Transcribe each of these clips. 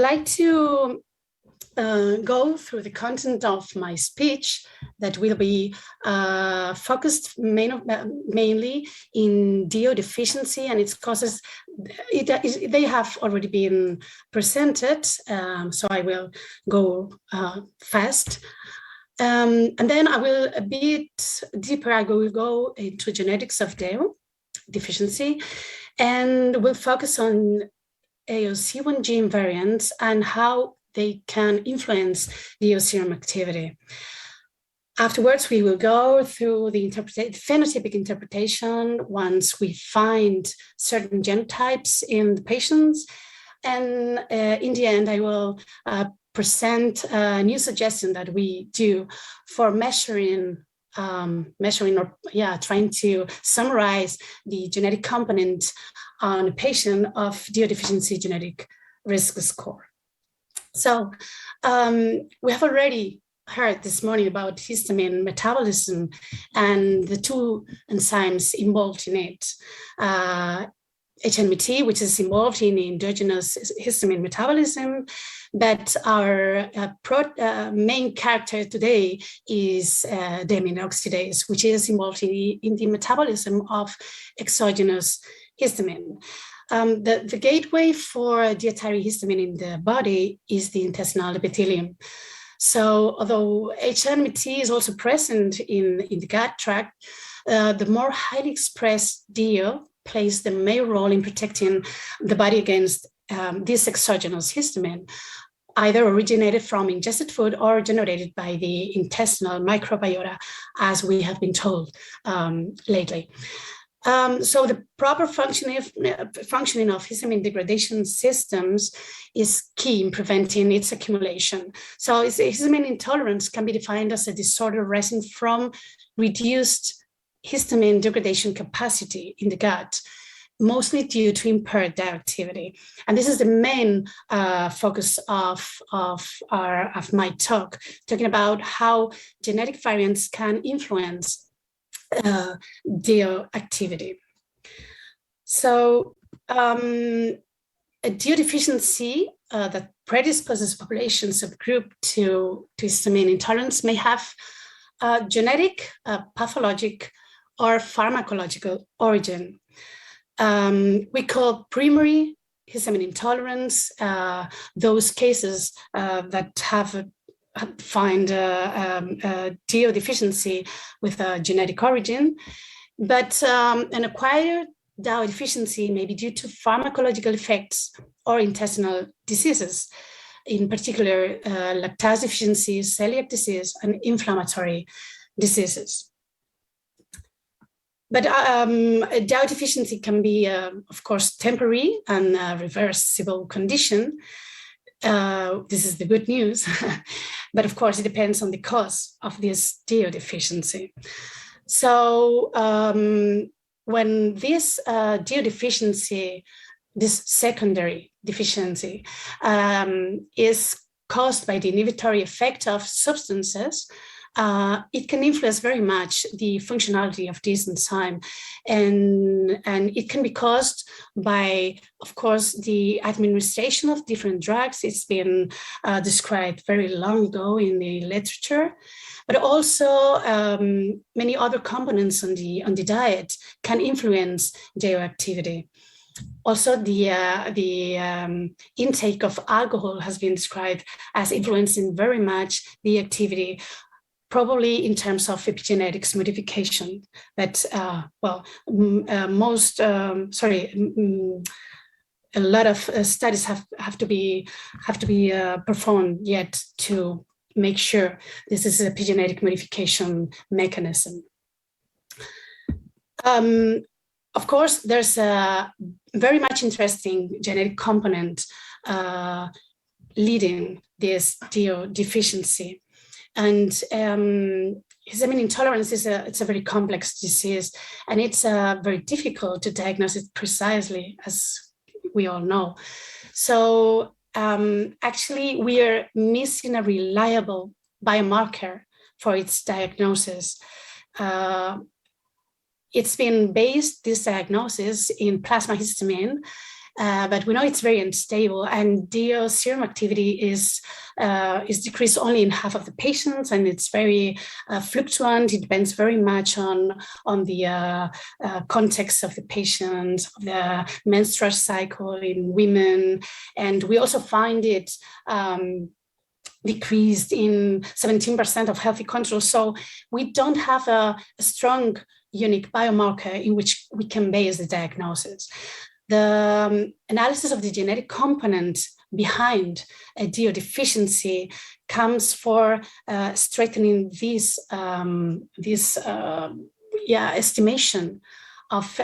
like to go through the content of my speech that will be focused mainly in DAO deficiency and its causes. They have already been presented, so I will go fast. And then I will a bit deeper, I will go into genetics of DAO deficiency, and we'll focus on AOC1 gene variants and how they can influence the serum activity. Afterwards, we will go through the phenotypic interpretation once we find certain genotypes in the patients. And in the end, I will present a new suggestion that we do for measuring or trying to summarize the genetic component on a patient of DAO deficiency genetic risk score. So we have already heard this morning about histamine metabolism and the two enzymes involved in it. HNMT, which is involved in endogenous histamine metabolism, but our main character today is the amino oxidase, which is involved in the metabolism of exogenous histamine. The gateway for dietary histamine in the body is the intestinal epithelium. So although HNMT is also present in the gut tract, the more highly expressed DAO plays the main role in protecting the body against this exogenous histamine, either originated from ingested food or generated by the intestinal microbiota, as we have been told lately. So the proper functioning of histamine degradation systems is key in preventing its accumulation. So histamine intolerance can be defined as a disorder arising from reduced histamine degradation capacity in the gut, mostly due to impaired DAO activity. And this is the main focus of my talk, talking about how genetic variants can influence DAO activity. So a DAO deficiency that predisposes population subgroup to histamine intolerance may have genetic, pathologic, or pharmacological origin. We call primary histamine intolerance those cases that find DAO deficiency with a genetic origin, but an acquired DAO deficiency may be due to pharmacological effects or intestinal diseases, in particular lactase deficiency, celiac disease, and inflammatory diseases. But a DAO deficiency can be, of course, temporary and a reversible condition. This is the good news, but of course it depends on the cause of this DAO deficiency. So when this DAO deficiency, this secondary deficiency, is caused by the inhibitory effect of substances, it can influence very much the functionality of this enzyme, and it can be caused by, of course, the administration of different drugs. It's been described very long ago in the literature, but also many other components on the diet can influence DAO activity. Also, the intake of alcohol has been described as influencing very much the activity, probably in terms of epigenetics modification. That a lot of studies have to be performed yet to make sure this is a epigenetic modification mechanism. Of course, there's a very much interesting genetic component leading this DAO deficiency. And histamine intolerance it's a very complex disease, and it's very difficult to diagnose it precisely, as we all know. So actually, we are missing a reliable biomarker for its diagnosis. It's been based, this diagnosis, in plasma histamine, but we know it's very unstable, and DAO serum activity is decreased only in half of the patients, and it's very fluctuant. It depends very much on the context of the patient, of the menstrual cycle in women, and we also find it decreased in 17% of healthy control. So we don't have a strong, unique biomarker in which we can base the diagnosis. The analysis of the genetic component behind a DAO deficiency comes for strengthening this estimation of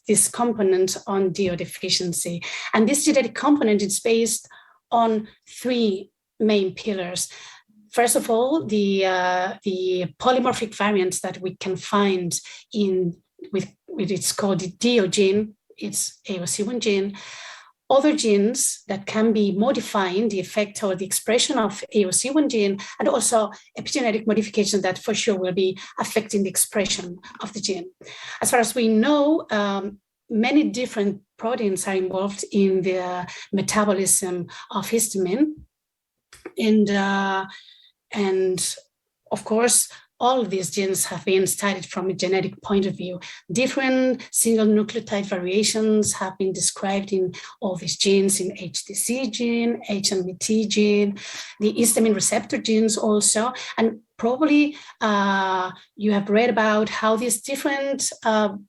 this component on DAO deficiency. And this genetic component is based on three main pillars. First of all, the polymorphic variants that we can find with it's called the DAO gene, it's AOC1 gene. Other genes that can be modifying the effect or the expression of AOC1 gene, and also epigenetic modification that for sure will be affecting the expression of the gene. As far as we know, many different proteins are involved in the metabolism of histamine. And of course, all of these genes have been studied from a genetic point of view. Different single nucleotide variations have been described in all these genes, in HTC gene, HNBT gene, the histamine receptor genes also. And probably you have read about how these different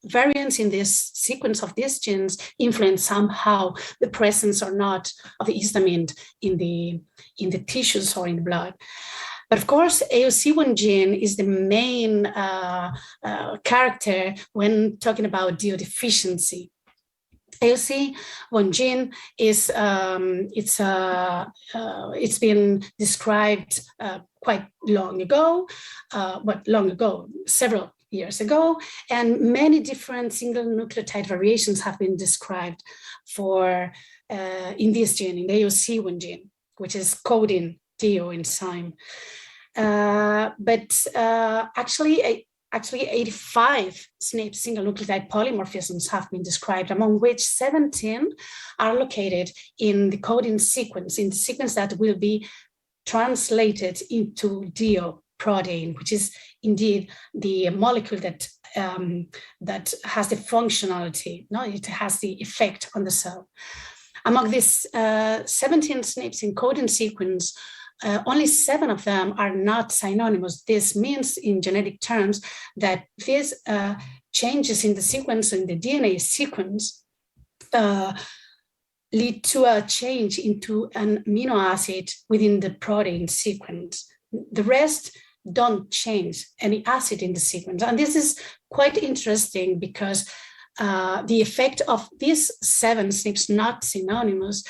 variants in this sequence of these genes influence somehow the presence or not of the histamine in the tissues or in the blood. But of course, AOC1 gene is the main character when talking about DAO deficiency. AOC1 gene is it's been described quite long ago, several years ago, and many different single nucleotide variations have been described for in this gene, in the AOC1 gene, which is coding DAO enzyme. But actually 85 SNP single nucleotide polymorphisms have been described, among which 17 are located in the coding sequence, in the sequence that will be translated into DAO protein, which is indeed the molecule that has the functionality, no, it has the effect on the cell. Among these 17 SNPs in coding sequence, only 7 of them are not synonymous. This means in genetic terms that these changes in the sequence, in the DNA sequence, lead to a change into an amino acid within the protein sequence. The rest don't change any acid in the sequence. And this is quite interesting because the effect of these 7 SNPs not synonymous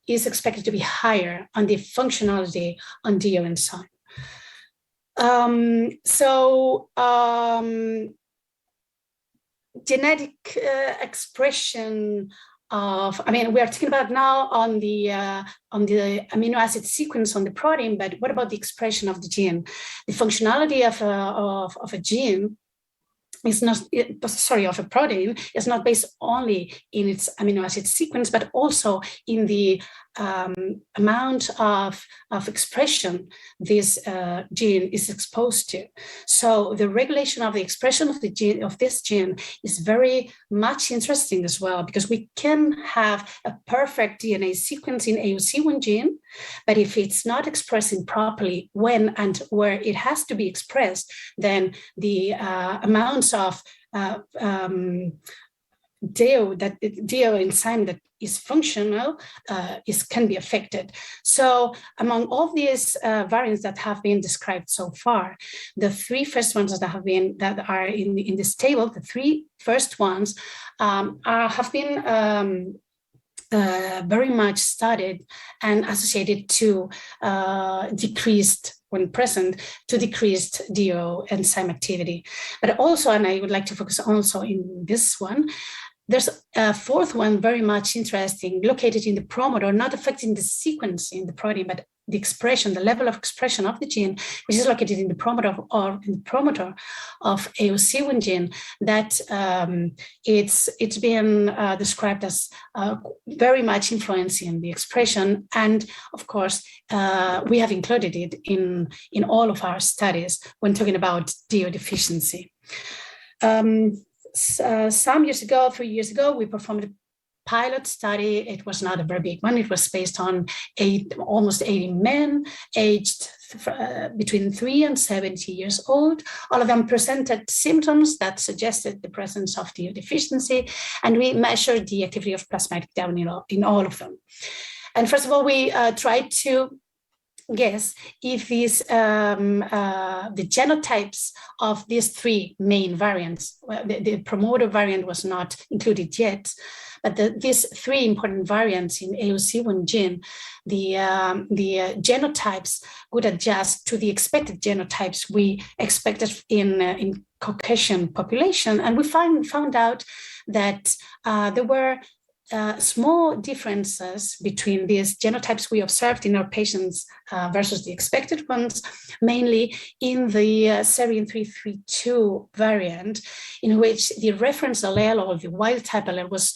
is expected to be higher on the functionality on DAO enzyme. Genetic expression of, we are talking about now on the amino acid sequence on the protein, but what about the expression of the gene? The functionality of a gene is not, of a protein is not based only in its amino acid sequence, but also in the amount of expression this gene is exposed to. So the regulation of the expression of the gene, of this gene, is very much interesting as well, because we can have a perfect DNA sequence in AOC1 gene, but if it's not expressing properly when and where it has to be expressed, then the amounts of DAO enzyme that is functional can be affected. So among all these variants that have been described so far, the 3 first ones that are in this table, the 3 first ones have been very much studied and associated to decreased, when present, to decreased DAO enzyme activity. But also, and I would like to focus also in this one, there's a 4th one very much interesting, located in the promoter, not affecting the sequence in the protein, but the expression, the level of expression of the gene, which is located in the promoter of AOC1 gene, that it's been described as very much influencing the expression. And of course, we have included it in all of our studies when talking about DAO deficiency. Some years ago, 3 years ago, we performed a pilot study. It was not a very big one. It was based on almost 80 men aged between 3 and 70 years old. All of them presented symptoms that suggested the presence of DAO deficiency, and we measured the activity of plasmatic DAO in all of them. And first of all, we tried to guess if these the genotypes of these 3 main variants, the promoter variant was not included yet, but these 3 important variants in AOC1 gene, the genotypes would adjust to the expected genotypes we expected in Caucasian population. And we found out that there were small differences between these genotypes we observed in our patients versus the expected ones, mainly in the serine 332 variant, in which the reference allele or the wild type allele was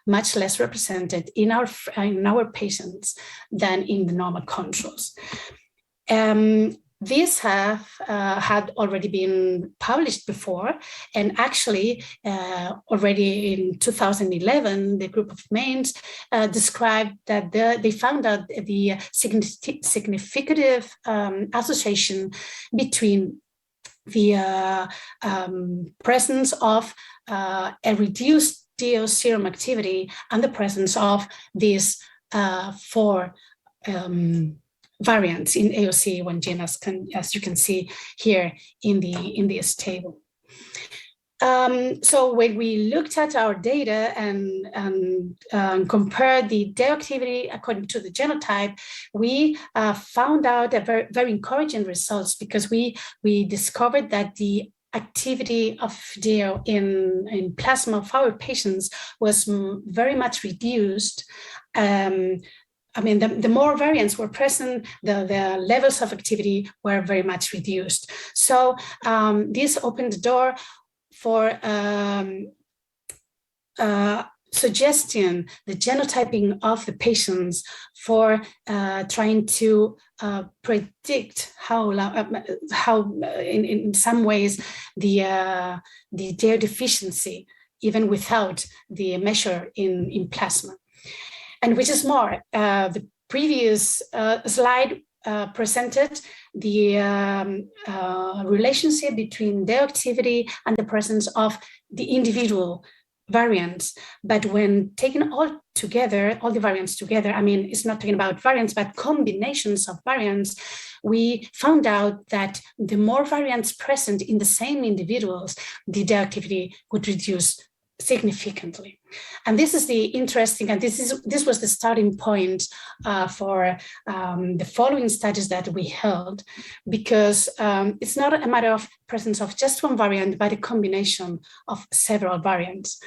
much less represented in our patients than in the normal controls. These have had already been published before, and actually already in 2011, the group of Mainz described that they found out the significative association between the presence of a reduced DAO serum activity and the presence of these 4 variants in AOC1 gene, as you can see here in this table. So when we looked at our data and compared the DAO activity according to the genotype, we found out a very, very encouraging results, because we discovered that the activity of DAO in plasma of our patients was very much reduced. I mean, the more variants were present, the levels of activity were very much reduced. So this opened the door for suggesting the genotyping of the patients for trying to predict how in some ways the DAO deficiency, even without the measure in plasma. And which is more, the previous slide presented the relationship between DAO activity and the presence of the individual variants. But when taken all the variants together, I mean, it's not talking about variants, but combinations of variants, we found out that the more variants present in the same individuals, the DAO activity would reduce significantly. And this is the interesting, and this was the starting point for the following studies that we held, because it's not a matter of presence of just one variant, but a combination of several variants.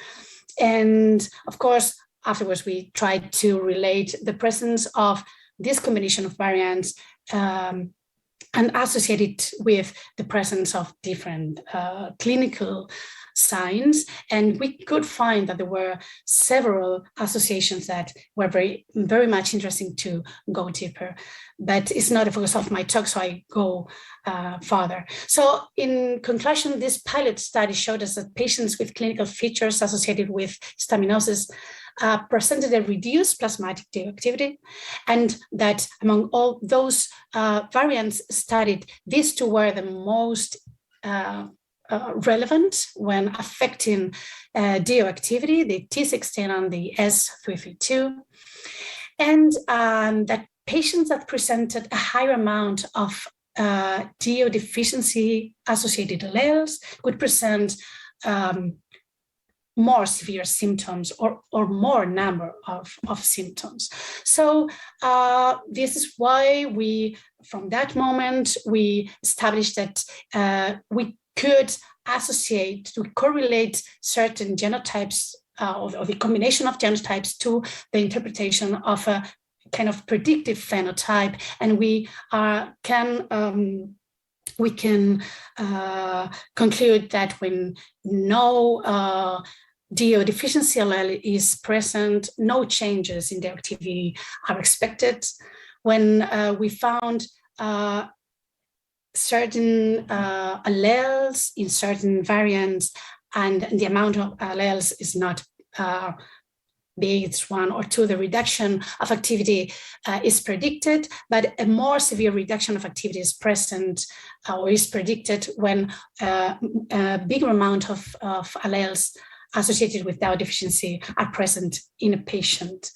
And of course, afterwards, we tried to relate the presence of this combination of variants and associate it with the presence of different clinical signs, and we could find that there were several associations that were very, very much interesting to go deeper. But it's not the focus of my talk, so I go further. So in conclusion, this pilot study showed us that patients with clinical features associated with histaminosis presented a reduced plasmatic DAO activity, and that among all those variants studied, these 2 were the most relevant when affecting DAO activity, the T16 and the S332, and that patients that presented a higher amount of DAO deficiency associated alleles could present more severe symptoms or more number of symptoms. So this is why from that moment, we established that we could associate, to correlate certain genotypes or the combination of genotypes to the interpretation of a kind of predictive phenotype, and we can conclude that when no DAO deficiency allele is present, no changes in the activity are expected. When we found certain alleles in certain variants, and the amount of alleles is not be it's 1 or 2, the reduction of activity is predicted, but a more severe reduction of activity is present or is predicted when a bigger amount of alleles associated with DAO deficiency are present in a patient.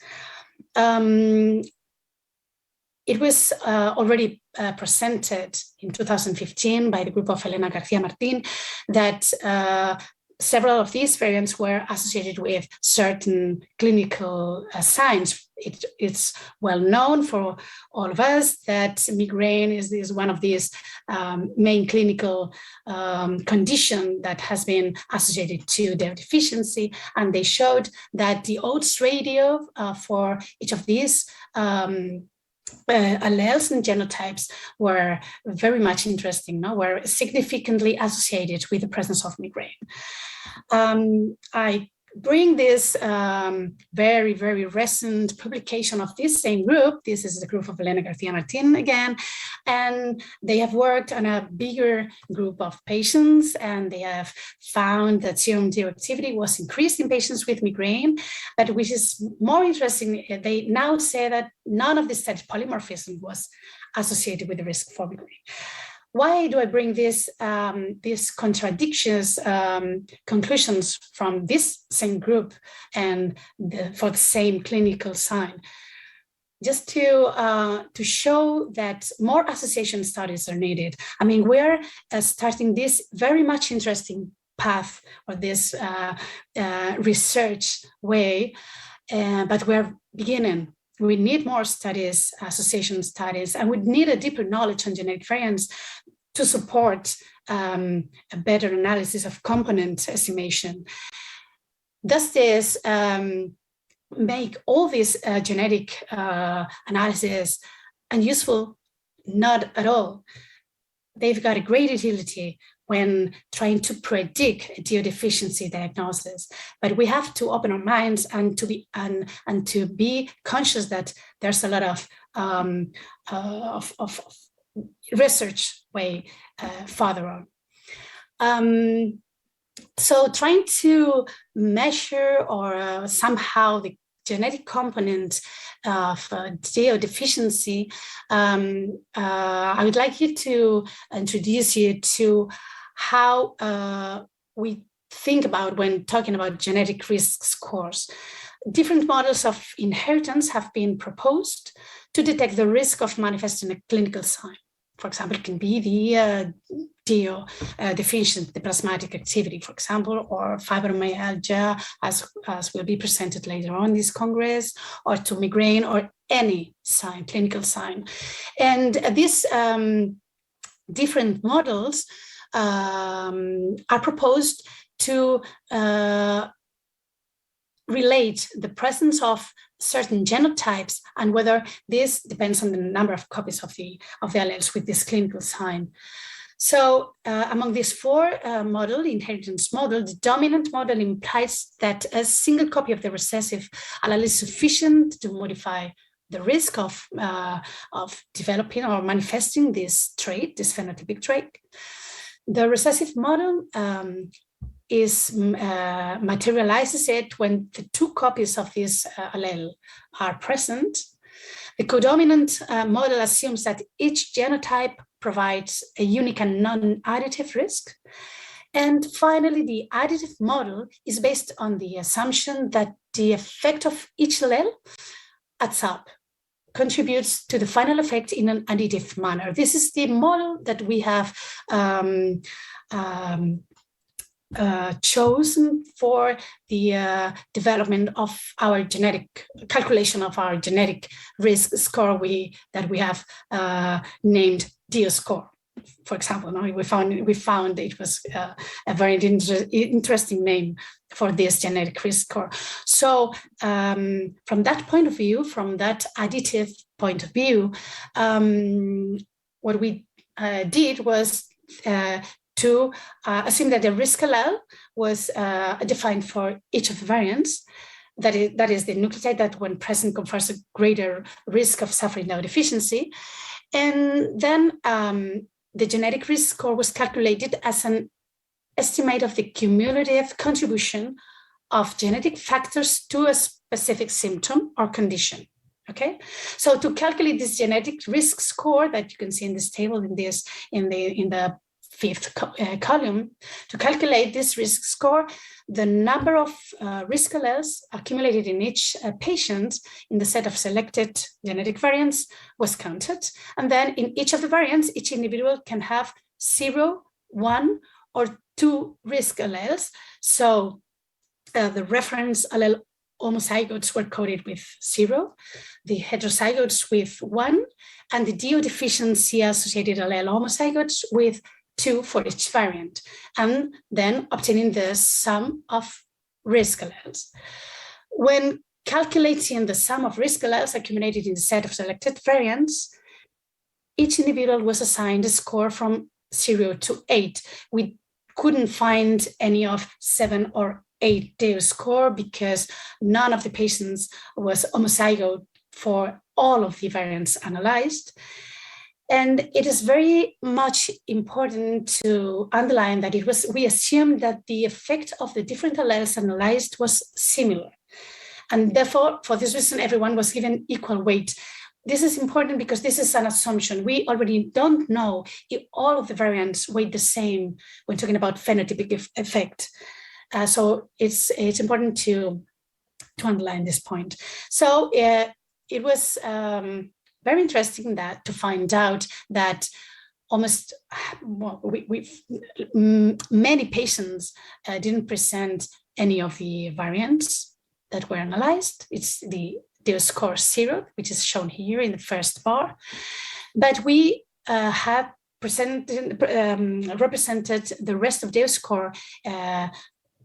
It was already presented in 2015 by the group of Elena Garcia Martin that several of these variants were associated with certain clinical signs. It's well known for all of us that migraine is one of these main clinical conditions that has been associated to DAO deficiency, and they showed that the odds ratio for each of these alleles and genotypes were very much interesting, were significantly associated with the presence of migraine. I bring this very, very recent publication of this same group. This is the group of Elena Garcia Martin again, and they have worked on a bigger group of patients, and they have found that serum DAO activity was increased in patients with migraine, but which is more interesting, they now say that none of the study polymorphism was associated with the risk for migraine. Why do I bring these contradictions, conclusions from this same group and for the same clinical sign? Just to show that more association studies are needed. I mean, we're starting this very much interesting path or this research way, but we're beginning. We need more studies, association studies, and we need a deeper knowledge on genetic variants to support a better analysis of component estimation. Does this make all this genetic analysis unuseful? Not at all. They've got a great utility when trying to predict a DAO deficiency diagnosis. But we have to open our minds and to be conscious that there's a lot of research way further on. So trying to measure or somehow the genetic component of DAO deficiency, I would like you to introduce you to how we think about when talking about genetic risk scores. Different models of inheritance have been proposed to detect the risk of manifesting a clinical sign. For example, it can be the DAO deficient, the plasmatic activity, for example, or fibromyalgia, as will be presented later on in this Congress, or to migraine, or any sign, clinical sign. And these different models are proposed to relate the presence of certain genotypes and whether this depends on the number of copies of the alleles with this clinical sign. So among these 4 model, inheritance model, the dominant model implies that a single copy of the recessive allele is sufficient to modify the risk of developing or manifesting this trait, this phenotypic trait. The recessive model materializes it when the 2 copies of this allele are present. The codominant model assumes that each genotype provides a unique and non-additive risk. And finally, the additive model is based on the assumption that the effect of each allele adds up, contributes to the final effect in an additive manner. This is the model that we have chosen for the development of our genetic calculation of our genetic risk score that we have named DAO score. for example, no, we found it was a very interesting name for this genetic risk score. So from that point of view, from that additive point of view, what we did was to assume that the risk allele was defined for each of the variants. That is the nucleotide that, when present, confers a greater risk of suffering DAO deficiency. And then the genetic risk score was calculated as an estimate of the cumulative contribution of genetic factors to a specific symptom or condition. Okay, so to calculate this genetic risk score that you can see in this table, in the fifth column, to calculate this risk score, the number of risk alleles accumulated in each patient in the set of selected genetic variants was counted. And then in each of the variants, each individual can have 0, 1, or 2 risk alleles. So the reference allele homozygotes were coded with 0, the heterozygotes with 1, and the DAO deficiency associated allele homozygotes with 2 for each variant, and then obtaining the sum of risk alleles. When calculating the sum of risk alleles accumulated in the set of selected variants, each individual was assigned a score from 0 to 8. We couldn't find any of 7 or 8 DAO score because none of the patients was homozygote for all of the variants analyzed. And it is very much important to underline that we assumed that the effect of the different alleles analyzed was similar. And therefore, for this reason, everyone was given equal weight. This is important because this is an assumption. We already don't know if all of the variants weight the same when talking about phenotypic effect. So it's important to underline this point. So it was very interesting to find out that almost many patients didn't present any of the variants that were analyzed. It's the DAO score 0, which is shown here in the first bar. But we have represented the rest of DAO score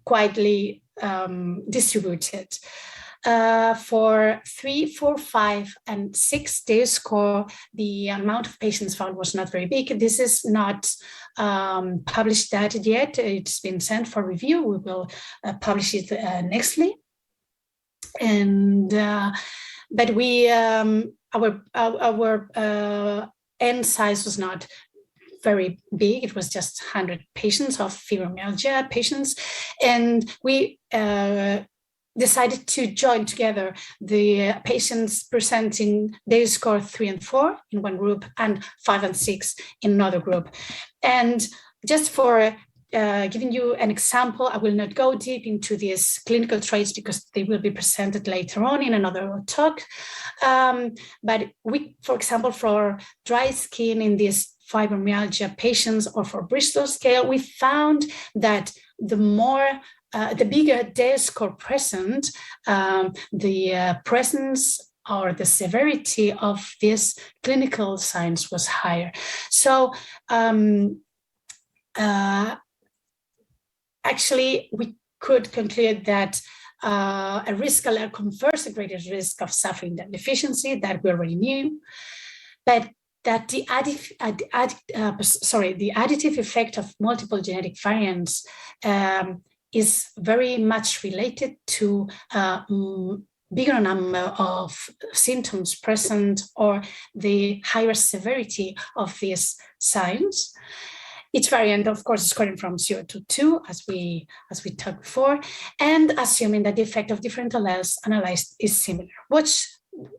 quietly distributed. For 3, 4, 5, and 6 DAO score, the amount of patients found was not very big. This is not published data yet. It's been sent for review. We will publish it nextly. And but we our N size was not very big. It was just 100 patients of fibromyalgia patients, and we decided to join together the patients presenting DAO score 3 and 4 in one group and 5 and 6 in another group. And just for giving you an example, I will not go deep into these clinical traits because they will be presented later on in another talk. But we, for example, for dry skin in these fibromyalgia patients or for Bristol scale, we found that the bigger DAO score present, the presence or the severity of this clinical signs was higher. So actually, we could conclude that a risk allele confers a greater risk of suffering DAO deficiency, that we already knew, but that the additive effect of multiple genetic variants is very much related to bigger number of symptoms present or the higher severity of these signs. Each variant, of course, is scoring from 0 to 2, as we talked before, and assuming that the effect of different alleles analyzed is similar, which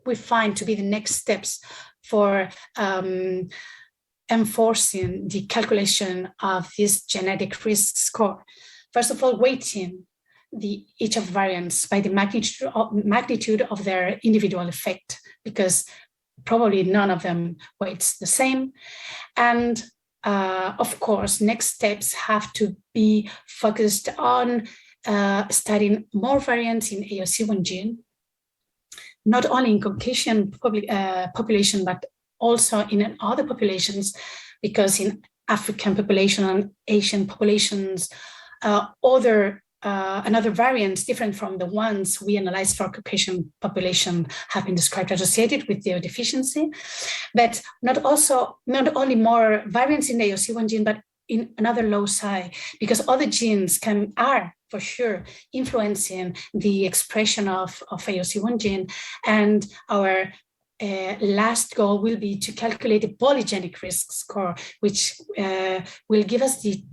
we find to be the next steps for enforcing the calculation of this genetic risk score. First of all, weighting each of the variants by the magnitude of their individual effect, because probably none of them weights the same. And of course, next steps have to be focused on studying more variants in AOC1 gene, not only in Caucasian population, but also in other populations because in African population and Asian populations, another variants different from the ones we analyzed for Caucasian population have been described associated with DAO deficiency, but not only more variants in the AOC1 gene, but in another loci, because other genes are for sure influencing the expression of AOC1 gene. And our last goal will be to calculate the polygenic risk score, which will give us the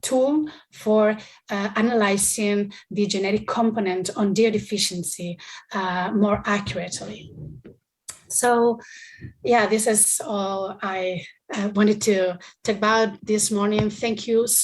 tool for analyzing the genetic component on DAO deficiency more accurately. So yeah, this is all I wanted to talk about this morning. Thank you so